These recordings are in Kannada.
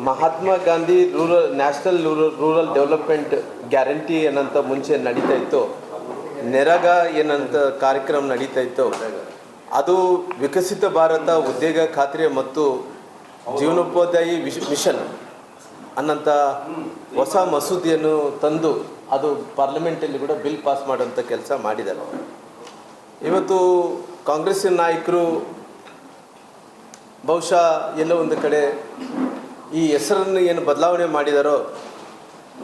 Mahatma Gandhi national rural development guarantee ಏನಂತ ಮುಂಚೆ ನಡೀತಾ ಇತ್ತು, ನೆರಗ ಏನಂತ ಕಾರ್ಯಕ್ರಮ ನಡೀತಾ ಇತ್ತು, ಅದು ವಿಕಸಿತ ಭಾರತ ಉದ್ಯೋಗ ಖಾತ್ರಿ ಮತ್ತು ಜೀವನೋಪಾಧ್ಯಾಯ ಮಿಷನ್ ಅನ್ನಂಥ ಹೊಸ ಮಸೂದೆಯನ್ನು ತಂದು ಅದು ಪಾರ್ಲಿಮೆಂಟಲ್ಲಿ ಕೂಡ ಬಿಲ್ ಪಾಸ್ ಮಾಡೋಂಥ ಕೆಲಸ ಮಾಡಿದ್ದಾರೆ. ಇವತ್ತು ಕಾಂಗ್ರೆಸ್ಸಿನ ನಾಯಕರು ಬಹುಶಃ ಎಲ್ಲೋ ಒಂದು ಕಡೆ ಈ ಹೆಸರನ್ನು ಏನು ಬದಲಾವಣೆ ಮಾಡಿದಾರೋ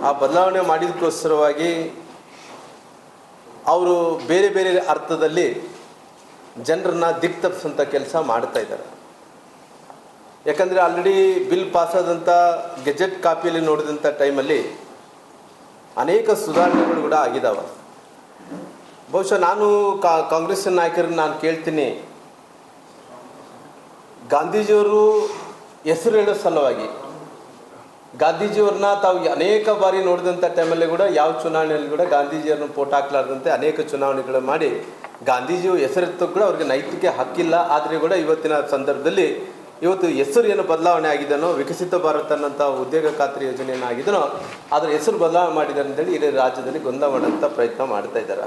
ಆ ಬದಲಾವಣೆ ಮಾಡಿದಕ್ಕೋಸ್ಕರವಾಗಿ ಅವರು ಬೇರೆ ಬೇರೆ ಅರ್ಥದಲ್ಲಿ ಜನರನ್ನ ದಿಕ್ಕು ತಪ್ಪಿಸೋಂಥ ಕೆಲಸ ಮಾಡ್ತಾ ಇದ್ದಾರೆ. ಯಾಕಂದರೆ ಆಲ್ರೆಡಿ ಬಿಲ್ ಪಾಸಾದಂಥ ಗೆಜೆಟ್ ಕಾಪಿಯಲ್ಲಿ ನೋಡಿದಂಥ ಟೈಮಲ್ಲಿ ಅನೇಕ ಸುಧಾರಣೆಗಳು ಕೂಡ ಆಗಿದ್ದಾವೆ. ಬಹುಶಃ ನಾನು ಕಾಂಗ್ರೆಸ್ಸಿನ ನಾಯಕರನ್ನು ನಾನು ಕೇಳ್ತೀನಿ, ಗಾಂಧೀಜಿಯವರು ಹೆಸರು ಹೇಳೋ ಸಲುವಾಗಿ ಗಾಂಧೀಜಿಯವ್ರನ್ನ ತಾವು ಅನೇಕ ಬಾರಿ ನೋಡಿದಂಥ ಟೈಮಲ್ಲಿ ಕೂಡ ಯಾವ ಚುನಾವಣೆಯಲ್ಲಿ ಕೂಡ ಗಾಂಧೀಜಿಯವ್ರನ್ನ ಫೋಟೋ ಹಾಕ್ಲಾರ್ದಂತೆ ಅನೇಕ ಚುನಾವಣೆಗಳು ಮಾಡಿ ಗಾಂಧೀಜಿಯು ಹೆಸರಿತ್ತು ಕೂಡ ಅವ್ರಿಗೆ ನೈತಿಕ ಹಕ್ಕಿಲ್ಲ. ಆದರೆ ಕೂಡ ಇವತ್ತಿನ ಸಂದರ್ಭದಲ್ಲಿ ಇವತ್ತು ಹೆಸರು ಏನು ಬದಲಾವಣೆ ಆಗಿದನೋ, ವಿಕಸಿತ ಭಾರತ ಅನ್ನೋಂಥ ಉದ್ಯೋಗ ಖಾತ್ರಿ ಯೋಜನೆ ಏನಾಗಿದನೋ ಅದರ ಹೆಸರು ಬದಲಾವಣೆ ಮಾಡಿದ್ದಾರೆ ಅಂತೇಳಿ ಇಡೀ ರಾಜ್ಯದಲ್ಲಿ ಗೊಂದಲ ಮಾಡೋಂಥ ಪ್ರಯತ್ನ ಮಾಡ್ತಾ ಇದ್ದಾರೆ.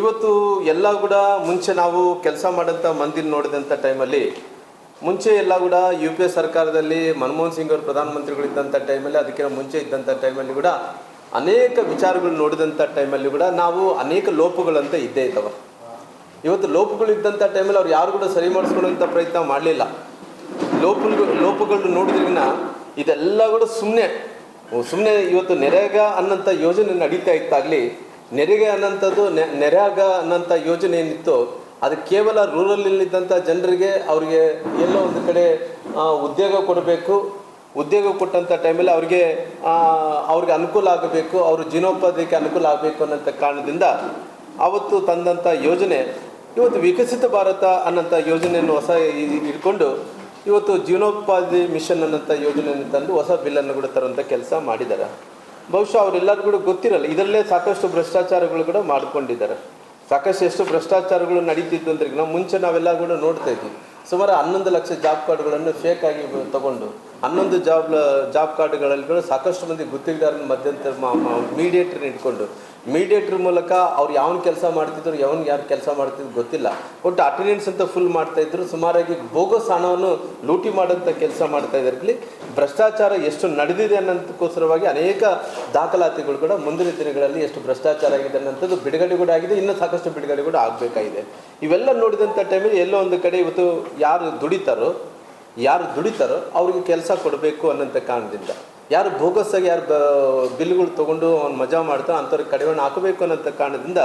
ಇವತ್ತು ಎಲ್ಲ ಕೂಡ ಮುಂಚೆ ನಾವು ಕೆಲಸ ಮಾಡೋಂಥ ಮಂದಿನ ನೋಡಿದಂಥ ಟೈಮಲ್ಲಿ ಮುಂಚೆ ಎಲ್ಲ ಕೂಡ UPA ಸರ್ಕಾರದಲ್ಲಿ ಮನಮೋಹನ್ ಸಿಂಗ್ ಅವರು ಪ್ರಧಾನಮಂತ್ರಿಗಳಿದ್ದಂಥ ಟೈಮಲ್ಲಿ, ಅದಕ್ಕಿಂತ ಮುಂಚೆ ಇದ್ದಂಥ ಟೈಮಲ್ಲಿ ಕೂಡ ಅನೇಕ ವಿಚಾರಗಳು ನೋಡಿದಂಥ ಟೈಮಲ್ಲಿ ಕೂಡ ನಾವು ಅನೇಕ ಲೋಪಗಳಂತ ಇದ್ದೇ ಇದ್ದಾವೆ. ಇವತ್ತು ಲೋಪಗಳು ಇದ್ದಂಥ ಟೈಮಲ್ಲಿ ಅವ್ರು ಯಾರು ಕೂಡ ಸರಿ ಮಾಡಿಸ್ಕೊಳ್ಳೋಂಥ ಪ್ರಯತ್ನ ಮಾಡಲಿಲ್ಲ. ಲೋಪಗಳು ನೋಡಿದ್ರಿಗಿನ ಇದೆಲ್ಲ ಕೂಡ ಸುಮ್ಮನೆ ಇವತ್ತು ನೆರೆಗ ಅನ್ನೋಂಥ ಯೋಜನೆ ನಡೀತಾ ಇತ್ತಾಗಲಿ, ನೆರೆಗೆ ಅನ್ನೋಂಥದ್ದು ನೆರೆಗ ಅನ್ನೋಂಥ ಯೋಜನೆ ಏನಿತ್ತು ಅದು ಕೇವಲ ರೂರಲ್ಲಿದ್ದಂಥ ಜನರಿಗೆ ಅವ್ರಿಗೆ ಎಲ್ಲೋ ಒಂದು ಕಡೆ ಉದ್ಯೋಗ ಕೊಡಬೇಕು, ಉದ್ಯೋಗ ಕೊಟ್ಟಂಥ ಟೈಮಲ್ಲಿ ಅವ್ರಿಗೆ ಅನುಕೂಲ ಆಗಬೇಕು, ಅವ್ರ ಜೀವನೋಪಾಧ್ಯಕ್ಕೆ ಅನುಕೂಲ ಆಗಬೇಕು ಅನ್ನೋಂಥ ಕಾರಣದಿಂದ ಅವತ್ತು ತಂದಂಥ ಯೋಜನೆ ಇವತ್ತು ವಿಕಸಿತ ಭಾರತ ಅನ್ನೋಂಥ ಯೋಜನೆಯನ್ನು ಹೊಸ ಇಟ್ಕೊಂಡು ಇವತ್ತು ಜೀವನೋಪಾಧ್ಯಾಯ ಮಿಷನ್ ಅನ್ನೋಂಥ ಯೋಜನೆಯನ್ನು ತಂದು ಹೊಸ ಬಿಲ್ಲನ್ನು ಕೂಡ ತರುವಂಥ ಕೆಲಸ ಮಾಡಿದ್ದಾರೆ. ಬಹುಶಃ ಅವರೆಲ್ಲರೂ ಕೂಡ ಗೊತ್ತಿರಲ್ಲ, ಇದರಲ್ಲೇ ಸಾಕಷ್ಟು ಭ್ರಷ್ಟಾಚಾರಗಳು ಕೂಡ ಮಾಡ್ಕೊಂಡಿದ್ದಾರೆ. ಸಾಕಷ್ಟು ಎಷ್ಟು ಭ್ರಷ್ಟಾಚಾರಗಳು ನಡೀತಿದ್ದು ಅಂದ್ರೆ ನಾವು ಮುಂಚೆ ನಾವೆಲ್ಲ ಕೂಡ ನೋಡ್ತಾ ಇದ್ವಿ. ಸುಮಾರು 11 ಲಕ್ಷ ಜಾಬ್ ಕಾರ್ಡ್ಗಳನ್ನು ಫೇಕ್ ಆಗಿ ತಗೊಂಡು 11 ಜಾಬ್ ಕಾರ್ಡ್ಗಳಲ್ಲಿ ಕೂಡ ಸಾಕಷ್ಟು ಮಂದಿ ಗುತ್ತಿಗೆದಾರನ ಮಧ್ಯಂತರ ಮೀಡಿಯೇಟರ್ನ ಇಟ್ಕೊಂಡು ಮೀಡಿಯೇಟರ್ ಮೂಲಕ ಅವ್ರು ಯಾವನು ಕೆಲಸ ಮಾಡ್ತಿದ್ರು, ಯಾರು ಕೆಲಸ ಮಾಡ್ತಿದ್ರು ಗೊತ್ತಿಲ್ಲ, ಒಟ್ಟು ಅಟೆಂಡೆನ್ಸ್ ಅಂತ ಫುಲ್ ಮಾಡ್ತಾಯಿದ್ರು. ಸುಮಾರಾಗಿ ಬೋಗಸ್ ಹಣವನ್ನು ಲೂಟಿ ಮಾಡೋಂಥ ಕೆಲಸ ಮಾಡ್ತಾ ಇದ್ದಾರೆ. ಭ್ರಷ್ಟಾಚಾರ ಎಷ್ಟು ನಡೆದಿದೆ ಅನ್ನೋದಕ್ಕೋಸ್ಕರವಾಗಿ ಅನೇಕ ದಾಖಲಾತಿಗಳು ಕೂಡ ಮುಂದಿನ ದಿನಗಳಲ್ಲಿ ಎಷ್ಟು ಭ್ರಷ್ಟಾಚಾರ ಆಗಿದೆ ಅನ್ನೋಂಥದ್ದು ಬಿಡುಗಡೆ ಕೂಡ ಆಗಿದೆ, ಇನ್ನೂ ಸಾಕಷ್ಟು ಬಿಡುಗಡೆ ಕೂಡ ಆಗಬೇಕಾಗಿದೆ. ಇವೆಲ್ಲ ನೋಡಿದಂಥ ಟೈಮಲ್ಲಿ ಎಲ್ಲೋ ಒಂದು ಕಡೆ ಇವತ್ತು ಯಾರು ದುಡಿತಾರೋ ಅವ್ರಿಗೆ ಕೆಲಸ ಕೊಡಬೇಕು ಅನ್ನೋಂಥ ಕಾರಣದಿಂದ, ಯಾರು ಬೋಗಸ್ಸಾಗಿ ಯಾರು ಬಿಲ್ಗಳು ತೊಗೊಂಡು ಅವ್ನು ಮಜಾ ಮಾಡ್ತಾರೋ ಅಂಥವ್ರಿಗೆ ಕಡಿವಾಣ ಹಾಕಬೇಕು ಅನ್ನೋಂಥ ಕಾರಣದಿಂದ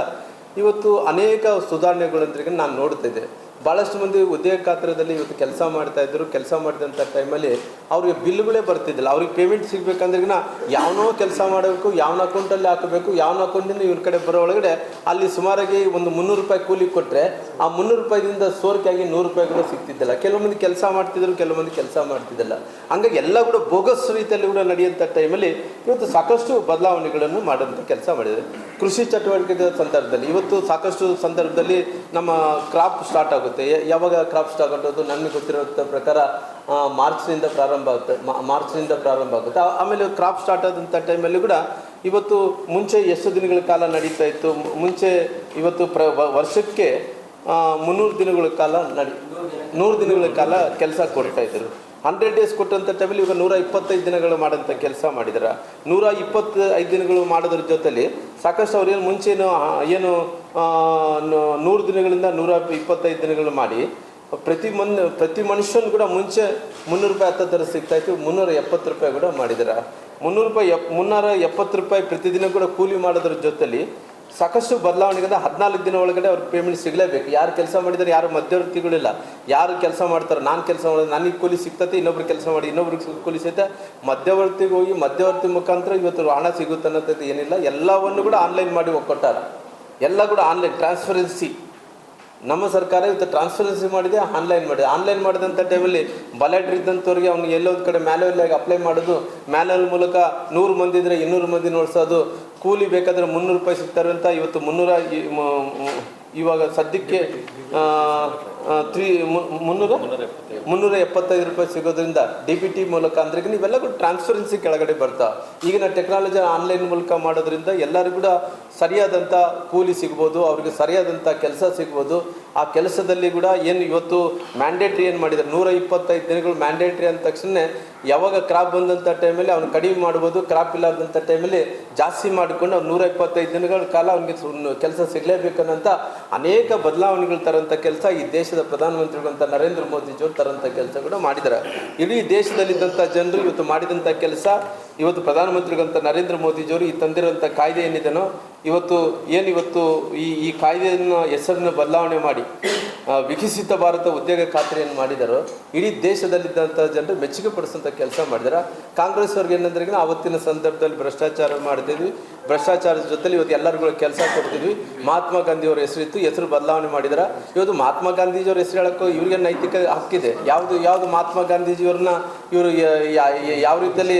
ಇವತ್ತು ಅನೇಕ ಸುಧಾರಣೆಗಳಂದ್ರೆ ನಾನು ನೋಡ್ತಿದ್ದೆ. ಭಾಳಷ್ಟು ಮಂದಿ ಉದ್ಯೋಗ ಖಾತ್ರದಲ್ಲಿ ಇವತ್ತು ಕೆಲಸ ಮಾಡ್ತಾಯಿದ್ರು. ಕೆಲಸ ಮಾಡಿದಂಥ ಟೈಮಲ್ಲಿ ಅವ್ರಿಗೆ ಬಿಲ್ಗಳೇ ಬರ್ತಿದ್ದಿಲ್ಲ. ಅವ್ರಿಗೆ ಪೇಮೆಂಟ್ ಸಿಗಬೇಕಂದ್ರಿಗಿನ ಯಾವನೋ ಕೆಲಸ ಮಾಡಬೇಕು, ಯಾವನ ಅಕೌಂಟಲ್ಲಿ ಹಾಕಬೇಕು, ಯಾವನ ಅಕೌಂಟಿಂದ ಇವ್ರ ಕಡೆ ಬರೋ ಒಳಗಡೆ ಅಲ್ಲಿ ಸುಮಾರಾಗಿ ಒಂದು 300 ರೂಪಾಯಿ ಕೂಲಿ ಕೊಟ್ಟರೆ ಆ 300 ರೂಪಾಯಿದಿಂದ ಸೋರಿಕೆಯಾಗಿ 100 ರೂಪಾಯಿ ಕೂಡ ಸಿಗ್ತಿದ್ದಿಲ್ಲ. ಕೆಲವು ಮಂದಿ ಕೆಲಸ ಮಾಡ್ತಿದ್ರು, ಕೆಲವು ಮಂದಿ ಕೆಲಸ ಮಾಡ್ತಿದ್ದಿಲ್ಲ. ಹಂಗಾಗಿ ಎಲ್ಲ ಕೂಡ ಬೋಗಸ್ ರೀತಿಯಲ್ಲಿ ಕೂಡ ನಡೆಯುವಂಥ ಟೈಮಲ್ಲಿ ಇವತ್ತು ಸಾಕಷ್ಟು ಬದಲಾವಣೆಗಳನ್ನು ಮಾಡೋಂಥ ಕೆಲಸ ಮಾಡಿದ್ದಾರೆ. ಕೃಷಿ ಚಟುವಟಿಕೆ ಸಂದರ್ಭದಲ್ಲಿ ಇವತ್ತು ಸಾಕಷ್ಟು ಸಂದರ್ಭದಲ್ಲಿ ನಮ್ಮ ಕ್ರಾಪ್ ಸ್ಟಾರ್ಟ್ ಆಗುತ್ತೆ. ಯಾವಾಗ ಕ್ರಾಪ್ ಸ್ಟಾರ್ಟ್ ಆಗೋದು ನನಗೆ ಗೊತ್ತಿರೋ ಪ್ರಕಾರ ಮಾರ್ಚ್ನಿಂದ ಪ್ರಾರಂಭ ಆಗುತ್ತೆ. ಆಮೇಲೆ ಕ್ರಾಪ್ ಸ್ಟಾರ್ಟ್ ಆದಂಥ ಟೈಮಲ್ಲಿ ಕೂಡ ಇವತ್ತು ಮುಂಚೆ ಎಷ್ಟು ದಿನಗಳ ಕಾಲ ನಡೀತಾ ಇತ್ತು, ಮುಂಚೆ ಇವತ್ತು ವರ್ಷಕ್ಕೆ 300 ದಿನಗಳ ಕಾಲ 100 ದಿನಗಳ ಕಾಲ ಕೆಲಸ ಕೊಡ್ತಾ ಇದ್ರು. 100 ಡೇಸ್ ಕೊಟ್ಟಂಥ ಟೈಮಲ್ಲಿ ಇವಾಗ 125 ದಿನಗಳು ಮಾಡೋಂಥ ಕೆಲಸ ಮಾಡಿದ್ದಾರೆ. 125 ದಿನಗಳು ಮಾಡೋದ್ರ ಜೊತೆಲಿ ಸಾಕಷ್ಟು ಅವ್ರು ಮುಂಚೆನು 100 ದಿನಗಳಿಂದ 125 ದಿನಗಳು ಮಾಡಿ ಪ್ರತಿ ಮನುಷ್ಯನ ಕೂಡ ಮುಂಚೆ 300 ರೂಪಾಯಿ ಹತ್ತತ್ತರ ಸಿಗ್ತಾಯಿತ್ತು, 370 ರೂಪಾಯಿ ಕೂಡ ಮಾಡಿದ್ದಾರೆ. 370 ರೂಪಾಯಿ ಪ್ರತಿದಿನ ಕೂಡ ಕೂಲಿ ಮಾಡೋದ್ರ ಜೊತೆಲಿ ಸಾಕಷ್ಟು ಬದಲಾವಣೆಗಳಿಂದ 14 ದಿನ ಒಳಗಡೆ ಅವ್ರಿಗೆ ಪೇಮೆಂಟ್ ಸಿಗಲೇಬೇಕು. ಯಾರು ಕೆಲಸ ಮಾಡಿದರೆ ಯಾರು ಮಧ್ಯವರ್ತಿಗಳಿಲ್ಲ. ಯಾರು ಕೆಲಸ ಮಾಡ್ತಾರೆ, ನಾನು ಕೆಲಸ ಮಾಡೋದು ನನಗೆ ಕೂಲಿ ಸಿಗ್ತೈತೆ, ಇನ್ನೊಬ್ರು ಕೆಲಸ ಮಾಡಿ ಇನ್ನೊಬ್ರಿಗೆ ಕೂಲಿ ಸಿಗುತ್ತೆ. ಮಧ್ಯವರ್ತಿಗೆ ಹೋಗಿ ಮಧ್ಯವರ್ತಿ ಮುಖಾಂತರ ಇವತ್ತು ಹಣ ಸಿಗುತ್ತೆ ಅನ್ನೋದು ಏನಿಲ್ಲ. ಎಲ್ಲವನ್ನು ಕೂಡ ಆನ್ಲೈನ್ ಮಾಡಿ ಒಕ್ಕೊಟ್ಟಾರ. ಎಲ್ಲ ಕೂಡ ಆನ್ಲೈನ್ ಟ್ರಾನ್ಸ್ಪರೆನ್ಸಿ ನಮ್ಮ ಸರ್ಕಾರ ಇವತ್ತು ಟ್ರಾನ್ಸ್ಪರೆನ್ಸಿ ಮಾಡಿದೆ, ಆನ್ಲೈನ್ ಮಾಡಿದಂಥ ಟೈಮಲ್ಲಿ ಬಲಾಢ್ರ ಇದ್ದಂಥವ್ರಿಗೆ ಅವ್ನು ಎಲ್ಲೊಂದು ಕಡೆ ಮ್ಯಾನ್ಯುವಲ್ ಅಪ್ಲೈ ಮಾಡೋದು, ಮ್ಯಾನ್ಯುವಲ್ ಮೂಲಕ 100 ಮಂದಿ ಇದ್ದರೆ 200 ಮಂದಿ ನೋಡ್ಸೋದು, ಕೂಲಿ ಬೇಕಾದರೆ 300 ರೂಪಾಯಿ ಸಿಗ್ತಾರೆ ಅಂತ ಇವತ್ತು ಇವಾಗ ಸದ್ಯಕ್ಕೆ 375 ರೂಪಾಯಿ ಸಿಗೋದ್ರಿಂದ DBT ಮೂಲಕ ಅಂದ್ರೆ ಇವೆಲ್ಲ ಕೂಡ ಟ್ರಾನ್ಸ್ಪರೆನ್ಸಿ ಕೆಳಗಡೆ ಬರ್ತಾ. ಈಗಿನ ಟೆಕ್ನಾಲಜಿ ಆನ್ಲೈನ್ ಮೂಲಕ ಮಾಡೋದ್ರಿಂದ ಎಲ್ಲರಿಗೂ ಕೂಡ ಸರಿಯಾದಂಥ ಕೂಲಿ ಸಿಗ್ಬೋದು, ಅವ್ರಿಗೆ ಸರಿಯಾದಂಥ ಕೆಲಸ ಸಿಗ್ಬೋದು. ಆ ಕೆಲಸದಲ್ಲಿ ಕೂಡ ಏನು ಇವತ್ತು ಮ್ಯಾಂಡೇಟ್ರಿ ಏನು ಮಾಡಿದ್ದಾರೆ, 125 ದಿನಗಳು ಮ್ಯಾಂಡೇಟ್ರಿ ಅಂದ ತಕ್ಷಣ ಯಾವಾಗ ಕ್ರಾಪ್ ಬಂದಂಥ ಟೈಮಲ್ಲಿ ಅವ್ನು ಕಡಿಮೆ ಮಾಡ್ಬೋದು, ಕ್ರಾಪ್ ಇಲ್ಲದಂಥ ಟೈಮಲ್ಲಿ ಜಾಸ್ತಿ ಮಾಡಿಕೊಂಡು ಅವ್ನು 125 ದಿನಗಳ ಕಾಲ ಅವ್ನಿಗೆ ಕೆಲಸ ಸಿಗಲೇಬೇಕನ್ನಂಥ ಅನೇಕ ಬದಲಾವಣೆಗಳು ತರೋಂಥ ಕೆಲಸ ಈ ದೇಶದ ಪ್ರಧಾನಮಂತ್ರಿಗಳಂತ ನರೇಂದ್ರ ಮೋದಿಜಿಯವರು ತರೋಂಥ ಕೆಲಸ ಕೂಡ ಮಾಡಿದ್ದಾರೆ. ಇಡೀ ದೇಶದಲ್ಲಿದ್ದಂಥ ಜನರು ಇವತ್ತು ಮಾಡಿದಂಥ ಕೆಲಸ, ಇವತ್ತು ಪ್ರಧಾನಮಂತ್ರಿಗಳಂತ ನರೇಂದ್ರ ಮೋದಿಜಿಯವರು ಈ ತಂದಿರೋಂಥ ಕಾಯ್ದೆ ಏನಿದೆನೋ ಇವತ್ತು ಈ ಕಾಯ್ದೆಯನ್ನು ಹೆಸರನ್ನು ಬದಲಾವಣೆ ಮಾಡಿ ವಿಕಸಿತ ಭಾರತ ಉದ್ಯೋಗ ಖಾತ್ರಿಯನ್ನು ಮಾಡಿದಾರೋ ಇಡೀ ದೇಶದಲ್ಲಿದ್ದಂಥ ಜನರು ಮೆಚ್ಚುಗೆ ಪಡಿಸೋಂಥ ಕೆಲಸ ಮಾಡಿದಾರೆ. ಕಾಂಗ್ರೆಸ್ ಅವ್ರಿಗೆ ಏನಂದ್ರೆ ಆವತ್ತಿನ ಸಂದರ್ಭದಲ್ಲಿ ಭ್ರಷ್ಟಾಚಾರ ಮಾಡ್ತಿದ್ವಿ, ಭ್ರಷ್ಟಾಚಾರದ ಜೊತೆಲಿ ಇವತ್ತು ಎಲ್ಲರಿಗೂ ಕೆಲಸ ಕೊಡ್ತಿದ್ವಿ. ಮಹಾತ್ಮ ಗಾಂಧಿಯವರ ಹೆಸರಿತ್ತು, ಹೆಸರು ಬದಲಾವಣೆ ಮಾಡಿದಾರೆ. ಇವತ್ತು ಮಹಾತ್ಮ ಗಾಂಧೀಜಿಯವ್ರ ಹೆಸರು ಹೇಳೋಕ್ಕೂ ಇವ್ರಿಗೆ ನೈತಿಕ ಹಕ್ಕಿದೆ. ಯಾವುದು ಮಹಾತ್ಮ ಗಾಂಧೀಜಿಯವ್ರನ್ನ ಇವರು ಯಾವ ರೀತಿಯಲ್ಲಿ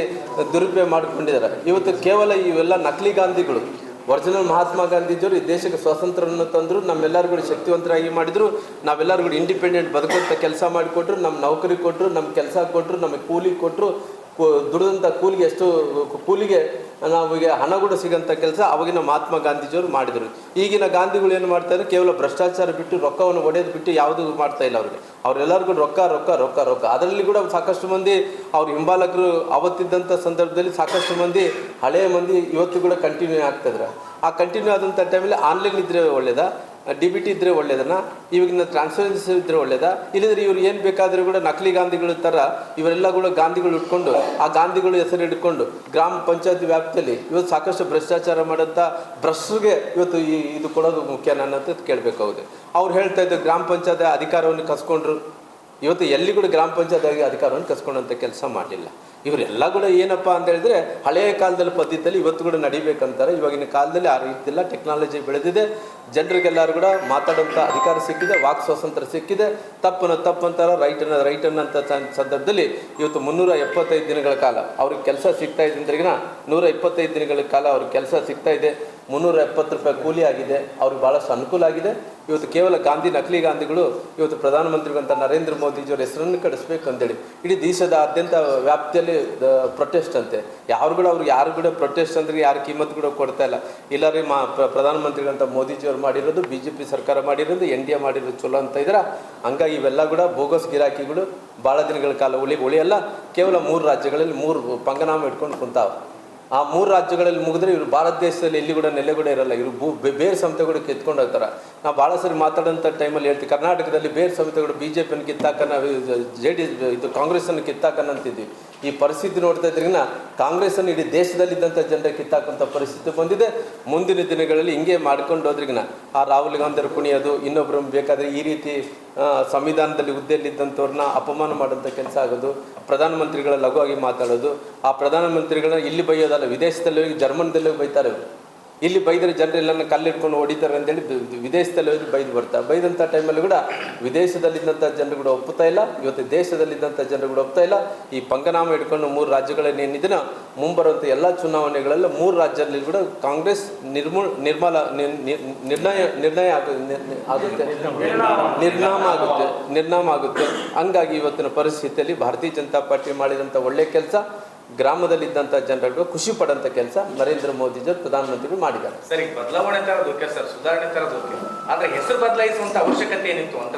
ದುರುಪಯೋಗ ಮಾಡಿಕೊಂಡಿದ್ದಾರೆ. ಇವತ್ತು ಕೇವಲ ಇವೆಲ್ಲ ನಕಲಿ ಗಾಂಧಿಗಳು. ಒರಿಜಿನಲ್ ಮಹಾತ್ಮ ಗಾಂಧೀಜಿಯವರು ಈ ದೇಶಕ್ಕೆ ಸ್ವಾತಂತ್ರ್ಯವನ್ನು ತಂದರು, ನಮ್ಮೆಲ್ಲರಿಗೂ ಕೂಡಿ ಮಾಡಿದ್ರು, ನಾವೆಲ್ಲರಿಗೂ ಇಂಡಿಪೆಂಡೆಂಟ್ ಬದುಕುವಂಥ ಕೆಲಸ ಮಾಡಿಕೊಟ್ರು, ನಮ್ಮ ನೌಕರಿ ಕೊಟ್ಟರು, ನಮ್ಮ ಕೆಲಸ ಕೊಟ್ಟರು, ನಮಗೆ ಕೂಲಿ ಕೊಟ್ಟರು. ದುಡಿದಂಥ ಕೂಲಿಗೆ ಕೂಲಿಗೆ ನಾವಿಗೆ ಹಣ ಕೂಡ ಸಿಗೋಂಥ ಕೆಲಸ ಅವಾಗಿನ ಮಹಾತ್ಮ ಗಾಂಧೀಜಿಯವರು ಮಾಡಿದರು. ಈಗಿನ ಗಾಂಧಿಗಳು ಏನು ಮಾಡ್ತಾರೆ, ಕೇವಲ ಭ್ರಷ್ಟಾಚಾರ ಬಿಟ್ಟು ರೊಕ್ಕವನ್ನು ಒಡೆಯೋದು ಬಿಟ್ಟು ಯಾವುದೂ ಮಾಡ್ತಾ ಇಲ್ಲ. ಅವರೆಲ್ಲರಿಗೂ ರೊಕ್ಕ. ಅದರಲ್ಲಿ ಕೂಡ ಸಾಕಷ್ಟು ಮಂದಿ ಅವ್ರ ಹಿಂಬಾಲಕರು ಅವತ್ತಿದ್ದಂಥ ಸಂದರ್ಭದಲ್ಲಿ ಸಾಕಷ್ಟು ಮಂದಿ ಹಳೆಯ ಮಂದಿ ಇವತ್ತು ಕೂಡ ಕಂಟಿನ್ಯೂ ಆಗ್ತಿದ್ರೆ. ಆ ಕಂಟಿನ್ಯೂ ಆದಂಥ ಟೈಮಲ್ಲಿ ಆನ್ಲೈನ್ ಇದ್ದರೆ ಒಳ್ಳೇದಾ, DBT ಇದ್ದರೆ ಒಳ್ಳೇದನ್ನ, ಇವಾಗಿನ ಟ್ರಾನ್ಸ್ಪರೆನ್ಸಿ ಇದ್ದರೆ ಒಳ್ಳೇದಾ, ಇಲ್ಲದ್ರೆ ಇವ್ರು ಏನು ಬೇಕಾದರೂ ಕೂಡ ನಕಲಿ ಗಾಂಧಿಗಳ ಥರ ಇವರೆಲ್ಲ ಕೂಡ ಗಾಂಧಿಗಳು ಇಟ್ಕೊಂಡು ಆ ಗಾಂಧಿಗಳು ಹೆಸರು ಇಟ್ಕೊಂಡು ಗ್ರಾಮ ಪಂಚಾಯತ್ ವ್ಯಾಪ್ತಿಯಲ್ಲಿ ಇವತ್ತು ಸಾಕಷ್ಟು ಭ್ರಷ್ಟಾಚಾರ ಮಾಡೋಂಥ ಭ್ರಷ್ಟರಿಗೆ ಇವತ್ತು ಇದು ಕೊಡೋದು ಮುಖ್ಯ ನನ್ನಂತ ಕೇಳಬೇಕಾಗುತ್ತೆ. ಅವ್ರು ಹೇಳ್ತಾ ಇದ್ದು ಗ್ರಾಮ ಪಂಚಾಯತ್ ಅಧಿಕಾರವನ್ನು ಕಸ್ಕೊಂಡ್ರು. ಇವತ್ತು ಎಲ್ಲಿ ಕೂಡ ಗ್ರಾಮ ಪಂಚಾಯತ್ ಅಧಿಕಾರವನ್ನು ಕಸ್ಕೊಂಡಂಥ ಕೆಲಸ ಮಾಡಲಿಲ್ಲ. ಇವರೆಲ್ಲ ಕೂಡ ಏನಪ್ಪ ಅಂತ ಹೇಳಿದ್ರೆ ಹಳೆಯ ಕಾಲದಲ್ಲಿ ಪದ್ಧತಿಯಲ್ಲಿ ಇವತ್ತು ಕೂಡ ನಡಿಬೇಕಂತಾರೆ. ಇವಾಗಿನ ಕಾಲದಲ್ಲಿ ಆ ರೀತಿ ಇಲ್ಲ, ಟೆಕ್ನಾಲಜಿ ಬೆಳೆದಿದೆ, ಜನರಿಗೆಲ್ಲರೂ ಕೂಡ ಮಾತಾಡೋಂಥ ಅಧಿಕಾರ ಸಿಕ್ಕಿದೆ, ವಾಕ್ ಸ್ವಾತಂತ್ರ್ಯ ಸಿಕ್ಕಿದೆ. ತಪ್ಪಂತಾರ ರೈಟ್ ಅನ್ನೋಂಥ ಸಂದರ್ಭದಲ್ಲಿ ಇವತ್ತು 375 ದಿನಗಳ ಕಾಲ ಅವ್ರಿಗೆ ಕೆಲಸ ಸಿಗ್ತಾ ಇದೆ ಅಂದ್ರಿಗಿನ 125 ದಿನಗಳ ಕಾಲ ಅವ್ರಿಗೆ ಕೆಲಸ ಸಿಗ್ತಾ ಇದೆ. 370 ರೂಪಾಯಿ ಕೂಲಿ ಆಗಿದೆ. ಅವ್ರಿಗೆ ಭಾಳಷ್ಟು ಅನುಕೂಲ ಆಗಿದೆ. ಇವತ್ತು ಕೇವಲ ನಕಲಿ ಗಾಂಧಿಗಳು ಇವತ್ತು ಪ್ರಧಾನಮಂತ್ರಿಗಳಂತ ನರೇಂದ್ರ ಮೋದಿಜಿಯವರ ಹೆಸರನ್ನು ಕಡಿಸ್ಬೇಕಂತೇಳಿ ಇಡೀ ದೇಶದಾದ್ಯಂತ ವ್ಯಾಪ್ತಿಯಲ್ಲಿ ಪ್ರೊಟೆಸ್ಟ್ ಅಂತೆ. ಯಾರು ಕೂಡ ಪ್ರೊಟೆಸ್ಟ್ ಅಂದ್ರೆ ಯಾರು ಕಿಮ್ಮತ್ತು ಕೂಡ ಕೊಡ್ತಾ ಇಲ್ಲ. ಇಲ್ಲಾರಿ ಪ್ರಧಾನಮಂತ್ರಿಗಳಂತ ಮೋದಿಜಿಯವರು ಮಾಡಿರೋದು, BJP ಸರ್ಕಾರ ಮಾಡಿರೋದು, NDA ಮಾಡಿರೋದು ಚಲೋ ಅಂತ ಇದ್ರೆ. ಹಂಗಾಗಿ ಇವೆಲ್ಲ ಕೂಡ ಬೋಗಸ್ ಗಿರಾಕಿಗಳು ಭಾಳ ದಿನಗಳ ಕಾಲ ಉಳಿಯಲ್ಲ. ಕೇವಲ 3 ರಾಜ್ಯಗಳಲ್ಲಿ 3 ಪಂಗನಾಮ ಇಟ್ಕೊಂಡು ಕುಂತಾವ. ಆ 3 ರಾಜ್ಯಗಳಲ್ಲಿ ಮುಗಿದ್ರೆ ಇವರು ಭಾರತ ದೇಶದಲ್ಲಿ ಎಲ್ಲಿ ಕೂಡ ನೆಲೆ ಕೂಡ ಇರಲ್ಲ. ಇವರು ಬೇರೆ ಸಂಸ್ಥೆ ಕೂಡ ಕಿತ್ಕೊಂಡು ಹೋಗ್ತಾರೆ. ನಾವು ಭಾಳ ಸರಿ ಮಾತಾಡೋಂಥ ಟೈಮಲ್ಲಿ ಹೇಳ್ತೀವಿ, ಕರ್ನಾಟಕದಲ್ಲಿ ಬೇರೆ ಸಂಸ್ಥೆಗಳು BJPಯನ್ನು ಕಿತ್ತಾಕನ, ಇದು ಕಾಂಗ್ರೆಸ್ಸನ್ನು ಕಿತ್ತಾಕನಂತಿದ್ವಿ. ಈ ಪರಿಸ್ಥಿತಿ ನೋಡ್ತಾ ಇದ್ರಿಗಿನ ಕಾಂಗ್ರೆಸ್ಸನ್ನು ಇಡೀ ದೇಶದಲ್ಲಿದ್ದಂಥ ಜನರಿಗೆ ಕಿತ್ತಾಕಂಥ ಪರಿಸ್ಥಿತಿ ಬಂದಿದೆ. ಮುಂದಿನ ದಿನಗಳಲ್ಲಿ ಹಿಂಗೆ ಮಾಡ್ಕೊಂಡು ಹೋದ್ರಿಗಿನ ಆ ರಾಹುಲ್ ಗಾಂಧಿಯವರು ಕುಣಿಯೋದು, ಇನ್ನೊಬ್ಬರು ಬೇಕಾದರೆ ಈ ರೀತಿ ಸಂವಿಧಾನದಲ್ಲಿ ಹುದ್ದೆಯಲ್ಲಿದ್ದಂಥವ್ರನ್ನ ಅಪಮಾನ ಮಾಡೋಂಥ ಕೆಲಸ ಆಗೋದು, ಪ್ರಧಾನಮಂತ್ರಿಗಳ ಲಘುವಾಗಿ ಮಾತಾಡೋದು. ಆ ಪ್ರಧಾನಮಂತ್ರಿಗಳನ್ನ ಇಲ್ಲಿ ಬೈಯೋದಲ್ಲ, ವಿದೇಶದಲ್ಲಿ ಹೋಗಿ ಜರ್ಮನ್ದಲ್ಲಿ ಬೈತಾರೆ. ಇಲ್ಲಿ ಬೈದರೆ ಜನರೆಲ್ಲನ ಕಲ್ಲಿಟ್ಕೊಂಡು ಹೊಡಿತಾರೆ ಅಂತೇಳಿ ವಿದೇಶದಲ್ಲಿ ಹೋಗಿ ಬೈದಂಥ ಟೈಮಲ್ಲಿ ಕೂಡ ವಿದೇಶದಲ್ಲಿದ್ದಂಥ ಜನರು ಕೂಡ ಒಪ್ಪುತ್ತಾ ಇಲ್ಲ. ಇವತ್ತು ದೇಶದಲ್ಲಿದ್ದಂಥ ಜನರು ಕೂಡ ಒಪ್ತಾ ಇಲ್ಲ. ಈ ಪಂಗನಾಮ ಇಟ್ಕೊಂಡು 3 ರಾಜ್ಯಗಳಲ್ಲಿ ಏನಿದಿನ ಮುಂಬರುವಂಥ ಎಲ್ಲ ಚುನಾವಣೆಗಳೆಲ್ಲ 3 ರಾಜ್ಯದಲ್ಲಿ ಕೂಡ ಕಾಂಗ್ರೆಸ್ ನಿರ್ನಾಮ ಆಗುತ್ತೆ. ಹಂಗಾಗಿ ಇವತ್ತಿನ ಪರಿಸ್ಥಿತಿಯಲ್ಲಿ ಭಾರತೀಯ ಜನತಾ ಪಾರ್ಟಿ ಮಾಡಿದಂಥ ಒಳ್ಳೆಯ ಕೆಲಸ, ಗ್ರಾಮದಲ್ಲಿದ್ದಂಥ ಜನರಿಗೆ ಖುಷಿ ಪಡೋಂಥ ಕೆಲಸ ನರೇಂದ್ರ ಮೋದಿಜಿ ಪ್ರಧಾನಮಂತ್ರಿಗಳು ಮಾಡಿದ್ದಾರೆ. ಸರಿ, ಬದಲಾವಣೆ ತರೋದು ಓಕೆ ಸರ್, ಸುಧಾರಣೆ ತರೋದು ಓಕೆ, ಆದರೆ ಹೆಸರು ಬದಲಾಯಿಸುವಂಥ ಅವಶ್ಯಕತೆ ಏನಿತ್ತು ಅಂತ